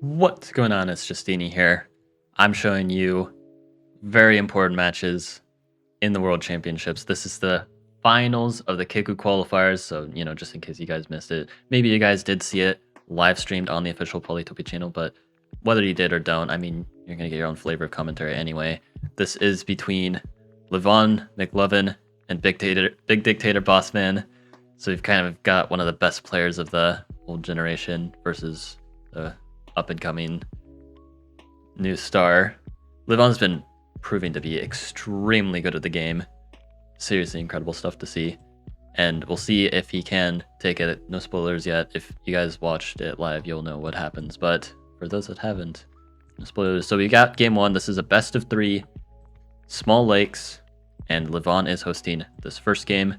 What's going on? It's Justeeni here. I'm showing you very important matches in the World Championships. This is the finals of the Kickoo qualifiers, so, just in case you guys missed it. Maybe you guys did see it live streamed on the official Polytopia channel, but whether you did or don't, you're going to get your own flavor of commentary anyway. This is between Levon, McLovin, and Big Dictator Bossman. So we've kind of got one of the best players of the old generation versus the up-and-coming new star. Levon's been proving to be extremely good at the game. Seriously incredible stuff to see. And we'll see if he can take it. No spoilers yet. If you guys watched it live, you'll know what happens. But for those that haven't, no spoilers. So we got game one. This is a best of 3, small lakes, and Levon is hosting this first game.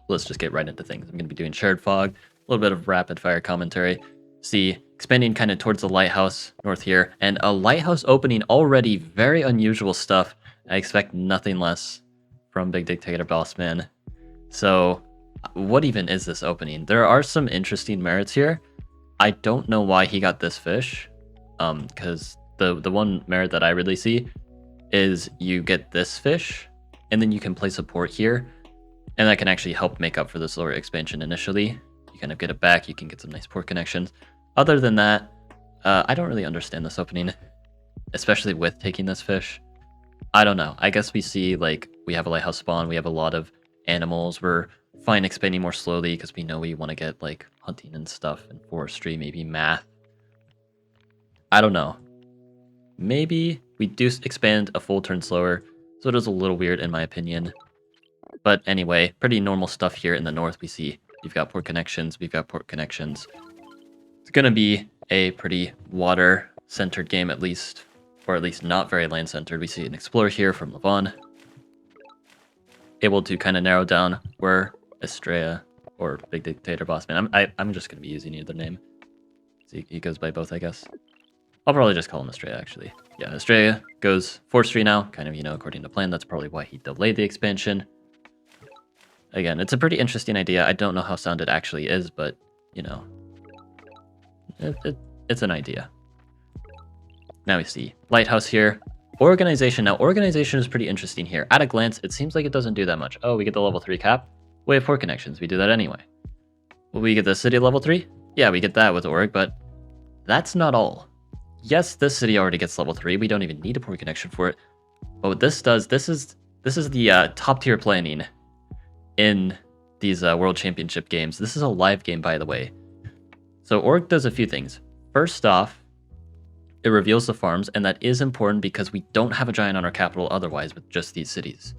Let's just get right into things. I'm going to be doing shared fog, a little bit of rapid fire commentary. See, expanding kind of towards the lighthouse north here, and a lighthouse opening already. Very unusual stuff. I expect nothing less from Big Dictator Bossman. So what even is this opening? There are some interesting merits here. I don't know why he got this fish, because the one merit that I really see is you get this fish, and then you can place a port here, and that can actually help make up for the slower expansion initially. You kind of get it back, you can get some nice port connections. Other than that, I don't really understand this opening, especially with taking this fish. I don't know. I guess we see, we have a lighthouse spawn, we have a lot of animals. We're fine expanding more slowly because we know we want to get, hunting and stuff, and forestry, maybe math. I don't know. Maybe we do expand a full turn slower, so it is a little weird in my opinion. But anyway, pretty normal stuff here in the north. We see we've got port connections, we've got port connections. It's going to be a pretty water-centered game, at least, or at least not very land-centered. We see an explorer here from Levon, able to kind of narrow down where Estrella or Big Dictator Bossman. I'm just going to be using either name. So he goes by both, I guess. I'll probably just call him Estrella, actually. Yeah, Estrella goes forestry now, kind of, according to plan. That's probably why he delayed the expansion. Again, it's a pretty interesting idea. I don't know how sound it actually is, but, it's an idea. Now we see lighthouse here. Organization. Now, organization is pretty interesting here. At a glance, it seems like it doesn't do that much. Oh, we get the level 3 cap. We have port connections. We do that anyway. Will we get the city level 3? Yeah, we get that with org, but that's not all. Yes, this city already gets level 3. We don't even need a port connection for it. But what this does, this is the top tier planning in these World Championship games. This is a live game, by the way. So org does a few things. First off, it reveals the farms, and that is important because we don't have a giant on our capital otherwise with just these cities.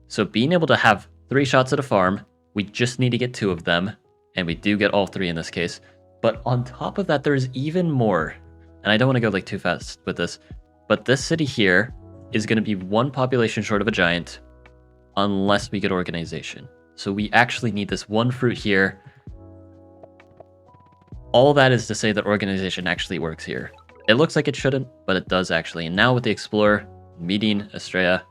So being able to have 3 shots at a farm, we just need to get 2 of them, and we do get all 3 in this case. But on top of that, there's even more. And I don't want to go too fast with this, but this city here is going to be 1 population short of a giant unless we get organization. So we actually need this 1 fruit here. All that is to say that organization actually works here. It looks like it shouldn't, but it does actually. And now with the Explorer meeting Estrella.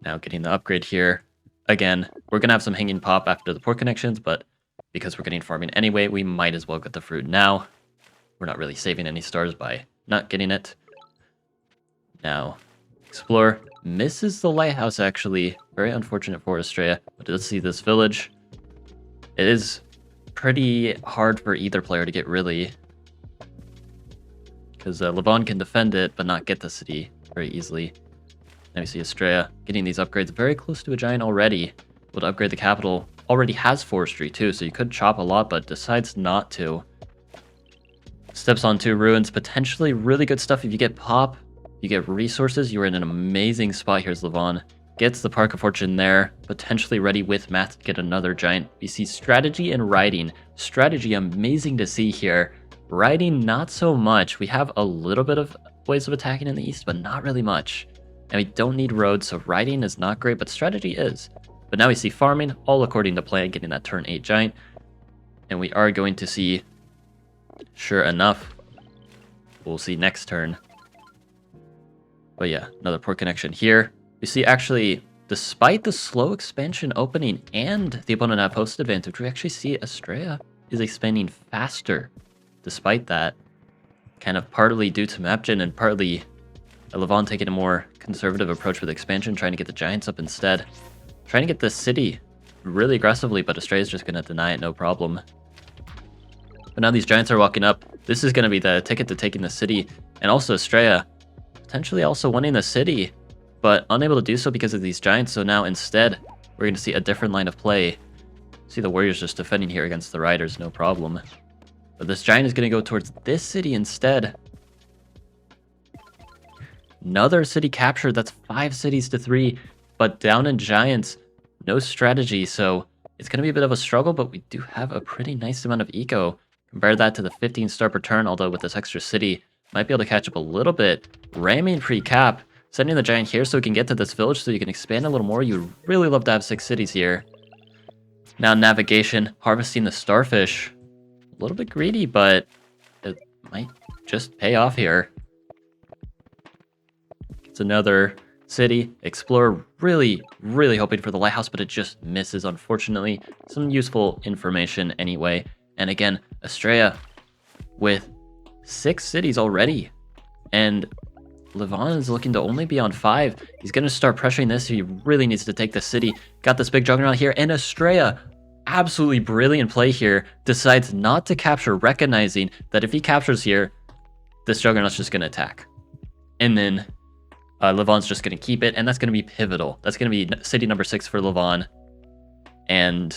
Now getting the upgrade here. Again, we're going to have some hanging pop after the port connections, but because we're getting farming anyway, we might as well get the fruit now. We're not really saving any stars by not getting it. Now, Explorer misses the lighthouse actually. Very unfortunate for Estrella. But let's see this village. It is pretty hard for either player to get, really. Because Levon can defend it, but not get the city very easily. Now we see Estrella getting these upgrades very close to a giant already. Able to upgrade the capital. Already has forestry too, so you could chop a lot, but decides not to. Steps on 2 ruins. Potentially really good stuff if you get pop. You get resources. You're in an amazing spot. Here's Levon. Gets the Park of Fortune there. Potentially ready with math to get another giant. We see strategy and riding. Strategy, amazing to see here. Riding, not so much. We have a little bit of ways of attacking in the east, but not really much. And we don't need roads, so riding is not great, but strategy is. But now we see farming, all according to plan, getting that turn 8 giant. And we are going to see, sure enough, we'll see next turn. But yeah, another port connection here. We see actually, despite the slow expansion opening and the opponent have host advantage, we actually see Estrella is expanding faster. Despite that, kind of partly due to map gen and partly Levon taking a more conservative approach with expansion, trying to get the Giants up instead. Trying to get this city really aggressively, but Astrea's just going to deny it no problem. But now these Giants are walking up. This is going to be the ticket to taking the city. And also Astrea potentially also winning the city, but unable to do so because of these Giants. So now instead, we're going to see a different line of play. See the Warriors just defending here against the Riders, no problem. But this Giant is going to go towards this city instead. Another city captured. That's 5 cities to 3. But down in Giants, no strategy. So it's going to be a bit of a struggle, but we do have a pretty nice amount of eco. Compare that to the 15-star per turn, although with this extra city, might be able to catch up a little bit. Ramming pre-cap, sending the Giant here so we can get to this village so you can expand a little more. You'd really love to have 6 cities here. Now navigation, harvesting the starfish. A little bit greedy, but it might just pay off here. It's another city. Explorer really, really hoping for the lighthouse, but it just misses, unfortunately. Some useful information anyway. And again, Astrea with 6 cities already. And Levon is looking to only be on 5. He's going to start pressuring this. He really needs to take the city. Got this big juggernaut here. And Astrea, absolutely brilliant play here, decides not to capture, recognizing that if he captures here, this juggernaut's just going to attack. And then Levon's just going to keep it, and that's going to be pivotal. That's going to be city number 6 for Levon. And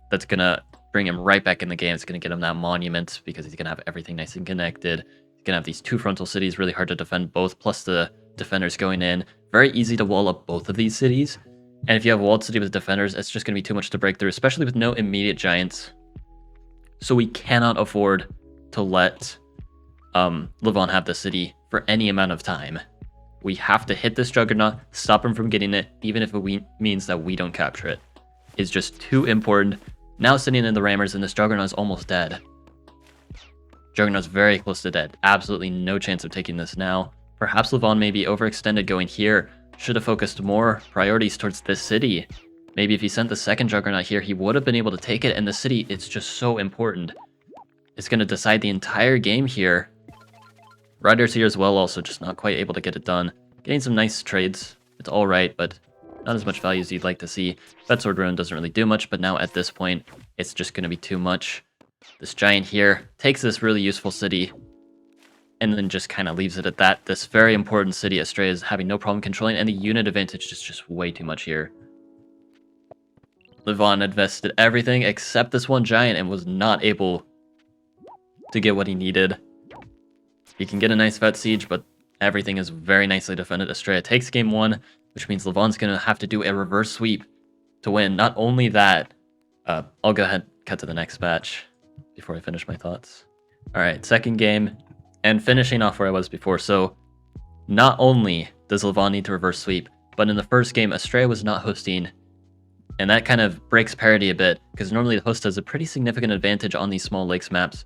that's going to bring him right back in the game. It's going to get him that monument because he's going to have everything nice and connected. He's going to have these 2 frontal cities, really hard to defend both, plus the defenders going in. Very easy to wall up both of these cities. And if you have a walled city with defenders, it's just going to be too much to break through, especially with no immediate Giants. So we cannot afford to let Levon have the city for any amount of time. We have to hit this juggernaut, stop him from getting it, even if it means that we don't capture it. It's just too important. Now sitting in the rammers, and this juggernaut is almost dead. Juggernaut's very close to dead. Absolutely no chance of taking this now. Perhaps Levon may be overextended going here. Should have focused more priorities towards this city. Maybe if he sent the second juggernaut here, he would have been able to take it, and the city, it's just so important. It's going to decide the entire game here. Riders here as well, also just not quite able to get it done. Getting some nice trades. It's alright, but not as much value as you'd like to see. Betsword Ruin doesn't really do much, but now at this point, it's just going to be too much. This Giant here takes this really useful city, and then just kind of leaves it at that. This very important city, Astrea is having no problem controlling, and the unit advantage is just way too much here. Levon invested everything except this one Giant and was not able to get what he needed. He can get a nice vet siege, but everything is very nicely defended. Astrea takes game 1, which means Levon's going to have to do a reverse sweep to win. Not only that, I'll go ahead and cut to the next match before I finish my thoughts. All right, second game, and finishing off where I was before. So not only does Levon need to reverse sweep, but in the first game, Astrea was not hosting, and that kind of breaks parity a bit, because normally the host has a pretty significant advantage on these small lakes maps,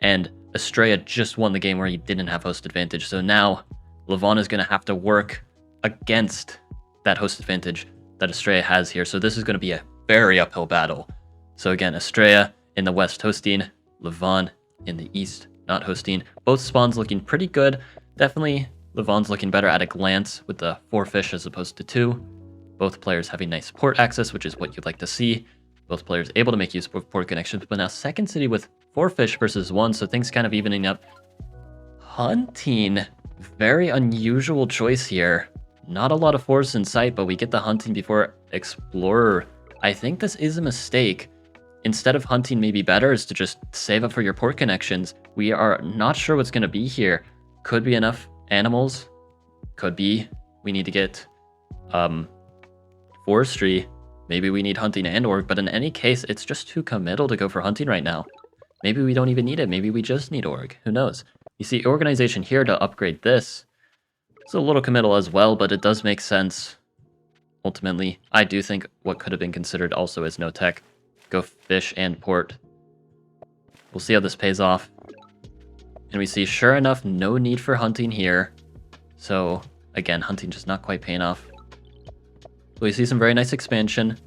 and Astrea just won the game where he didn't have host advantage. So now Levon is going to have to work against that host advantage that Astrea has here. So this is going to be a very uphill battle. So again, Astrea in the west hosting, Levon in the east not hosting. Both spawns looking pretty good. Definitely Levon's looking better at a glance with the 4 fish as opposed to 2. Both players having nice port access, which is what you'd like to see. Both players able to make use of port connections, but now second city with 4 fish versus 1, so things kind of evening up. Hunting, very unusual choice here. Not a lot of force in sight, but we get the hunting before explorer. I think this is a mistake. Instead of hunting, maybe better is to just save up for your port connections. We are not sure what's going to be here. Could be enough animals. Could be we need to get forestry. Maybe we need hunting and org, but in any case, it's just too committal to go for hunting right now. Maybe we don't even need it. Maybe we just need org. Who knows? You see organization here to upgrade this. It's a little committal as well, but it does make sense. Ultimately, I do think what could have been considered also is no tech. Go fish and port. We'll see how this pays off. And we see, sure enough, no need for hunting here. So, again, hunting just not quite paying off. We see some very nice expansion.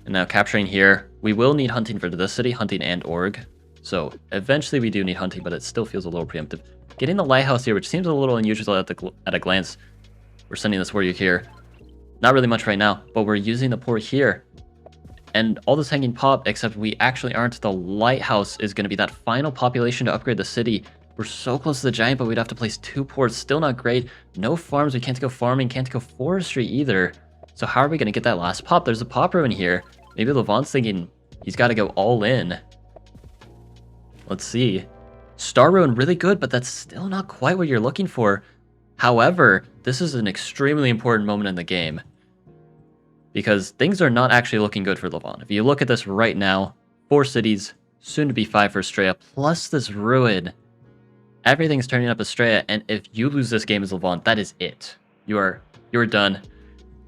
And now capturing here. We will need hunting for this city, hunting and org. So eventually we do need hunting, but it still feels a little preemptive. Getting the lighthouse here, which seems a little unusual at a glance. We're sending this warrior here. Not really much right now, but we're using the port here. And all this hanging pop, except we actually aren't. The lighthouse is going to be that final population to upgrade the city. We're so close to the giant, but we'd have to place 2 ports. Still not great. No farms. We can't go farming. Can't go forestry either. So how are we going to get that last pop? There's a pop ruin here. Maybe Levant's thinking he's got to go all in. Let's see. Star ruin, really good, but that's still not quite what you're looking for. However, this is an extremely important moment in the game, because things are not actually looking good for Levant. If you look at this right now, 4 cities, soon to be 5 for Estrella, plus this ruin. Everything's turning up Estrella, and if you lose this game as Levant, that is it. You're done.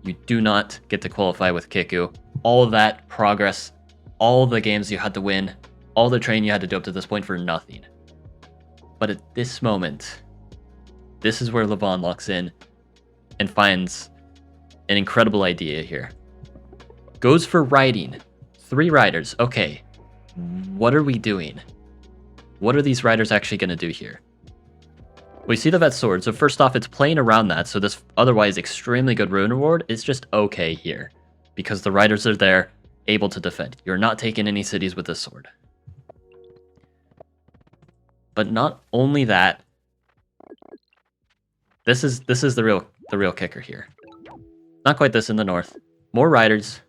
You do not get to qualify with Kickoo. All that progress, all the games you had to win, all the training you had to do up to this point for nothing. But at this moment, this is where Levant locks in and finds an incredible idea here. Goes for riding. 3 riders. Okay. What are we doing? What are these riders actually going to do here? We see the vet sword. So first off, it's playing around that. So this otherwise extremely good ruin reward is just okay here, because the riders are there, able to defend. You're not taking any cities with this sword. But not only that, this is the real kicker here. Not quite this in the north. More riders.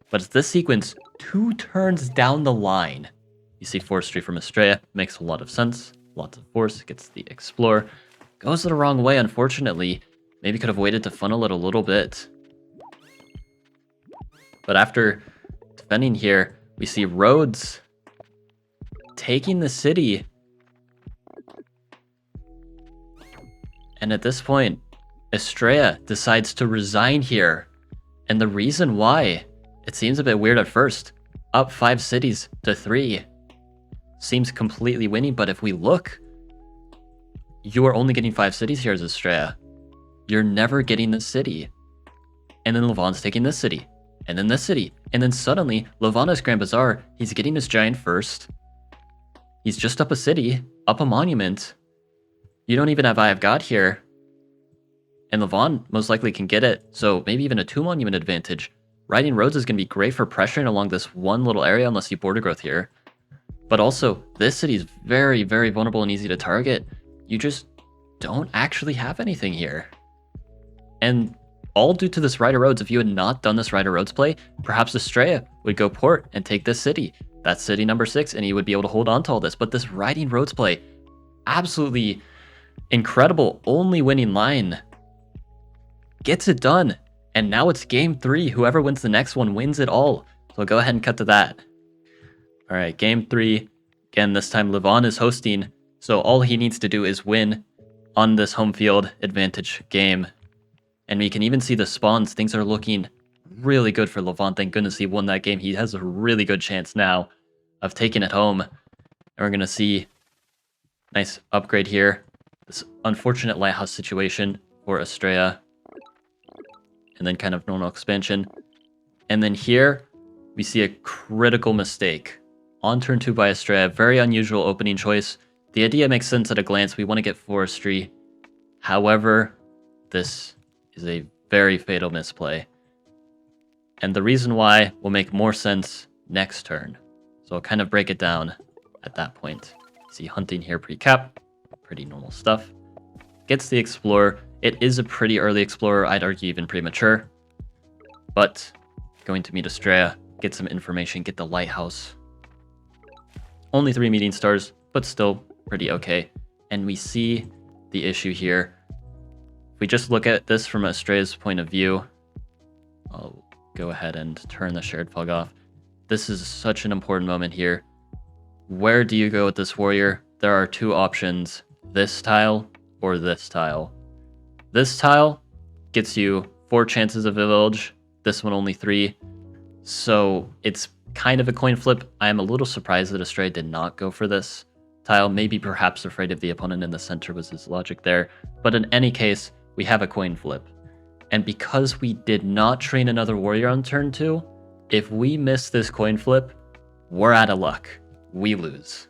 But it's this sequence 2 turns down the line. You see forestry from Estrella. Makes a lot of sense. Lots of force. Gets the Explorer. Goes the wrong way, unfortunately. Maybe could have waited to funnel it a little bit. But after defending here, we see Rhodes taking the city. And at this point, Estrella decides to resign here. And the reason why, it seems a bit weird at first. Up 5 cities to 3. Seems completely winning, but if we look, you are only getting 5 cities here as Estrella. You're never getting this city. And then Levant's taking this city. And then this city. And then suddenly, Levant is Grand Bazaar. He's getting his giant first. He's just up a city, up a monument. You don't even have Eye of God here. And Levant most likely can get it, so maybe even a 2 monument advantage. Riding roads is going to be great for pressuring along this one little area unless you border growth here. But also, this city is very, very vulnerable and easy to target. You just don't actually have anything here. And all due to this Rider Roads. If you had not done this Rider Roads play, perhaps Estrella would go port and take this city. That's city number 6, and he would be able to hold on to all this. But this Riding Roads play, absolutely incredible, only winning line. Gets it done. And now it's game 3. Whoever wins the next one wins it all. So go ahead and cut to that. All right, game 3. Again, this time Levant is hosting. So all he needs to do is win on this home field advantage game. And we can even see the spawns. Things are looking really good for Levant. Thank goodness he won that game. He has a really good chance now of taking it home. And we're going to see nice upgrade here. This unfortunate lighthouse situation for Estrella. And then kind of normal expansion. And then here, we see a critical mistake. On turn 2 by Estrella, very unusual opening choice. The idea makes sense at a glance. We want to get forestry. However, this is a very fatal misplay. And the reason why will make more sense next turn. So I'll kind of break it down at that point. See hunting here pre-cap. Pretty normal stuff. Gets the Explorer. It is a pretty early Explorer, I'd argue even premature. But going to meet Estrella, get some information, get the lighthouse. Only 3 meeting stars, but still pretty okay. And we see the issue here. If we just look at this from Estrella's point of view, I'll go ahead and turn the shared fog off. This is such an important moment here. Where do you go with this warrior? There are 2 options, this tile or this tile. This tile gets you 4 chances of a village. This one only 3. So it's kind of a coin flip. I am a little surprised that Estrella did not go for this tile. Maybe perhaps afraid of the opponent in the center was his logic there. But in any case, we have a coin flip. And because we did not train another warrior on turn 2, if we miss this coin flip, we're out of luck. We lose.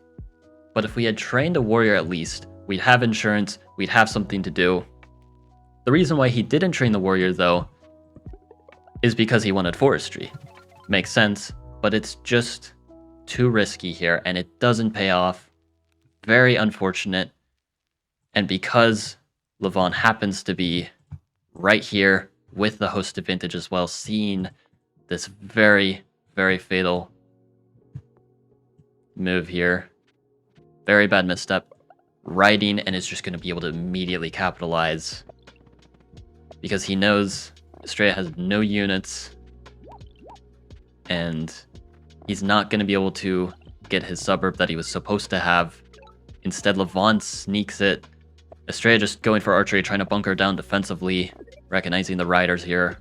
But if we had trained a warrior at least, we'd have insurance, we'd have something to do. The reason why he didn't train the warrior, though, is because he wanted forestry. Makes sense, but it's just too risky here, and it doesn't pay off. Very unfortunate. And because Levon happens to be right here with the host advantage as well, seeing this very, very fatal move here. Very bad misstep. Riding, and is just going to be able to immediately capitalize. Because he knows Estrella has no units. And he's not going to be able to get his suburb that he was supposed to have. Instead, Levon sneaks it. Estrella just going for archery, trying to bunker down defensively, recognizing the riders here.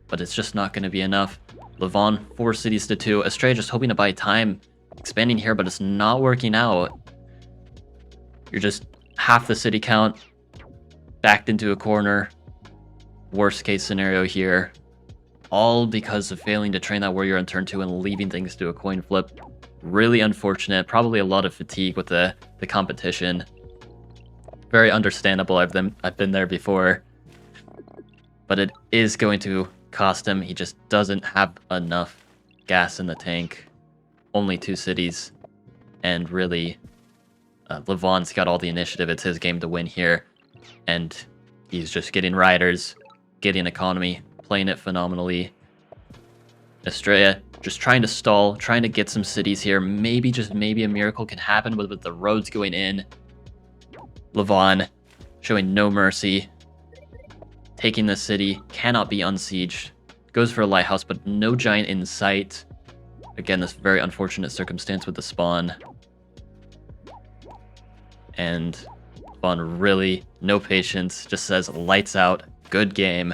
But it's just not going to be enough. Levon, 4 cities to 2. Estrella just hoping to buy time, expanding here, but it's not working out. You're just half the city count, backed into a corner. Worst case scenario here. All because of failing to train that warrior on turn 2 and leaving things to a coin flip. Really unfortunate. Probably a lot of fatigue with the competition. Very understandable. I've been there before. But it is going to cost him. He just doesn't have enough gas in the tank. Only 2 cities. And really, Levon's got all the initiative. It's his game to win here. And he's just getting riders, getting economy, playing it phenomenally. Estrella just trying to stall, trying to get some cities here. Maybe, just maybe, a miracle can happen with the roads going in. Levon showing no mercy. Taking the city, cannot be unsieged. Goes for a lighthouse, but no giant in sight. Again, this very unfortunate circumstance with the spawn. And Levon really, no patience, just says lights out, good game.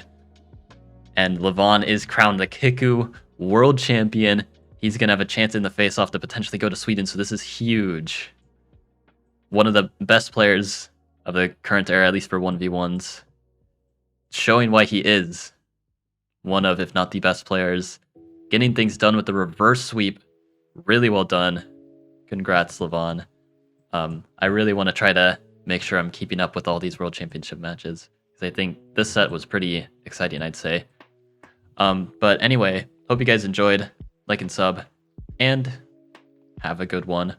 And Levon is crowned the Kickoo World Champion. He's going to have a chance in the face-off to potentially go to Sweden, so this is huge. One of the best players of the current era, at least for 1v1s. Showing why he is one of, if not the best players. Getting things done with the reverse sweep. Really well done. Congrats, Levon. I really want to try to make sure I'm keeping up with all these World Championship matches, because I think this set was pretty exciting, I'd say. But anyway, hope you guys enjoyed. Like and sub, and have a good one.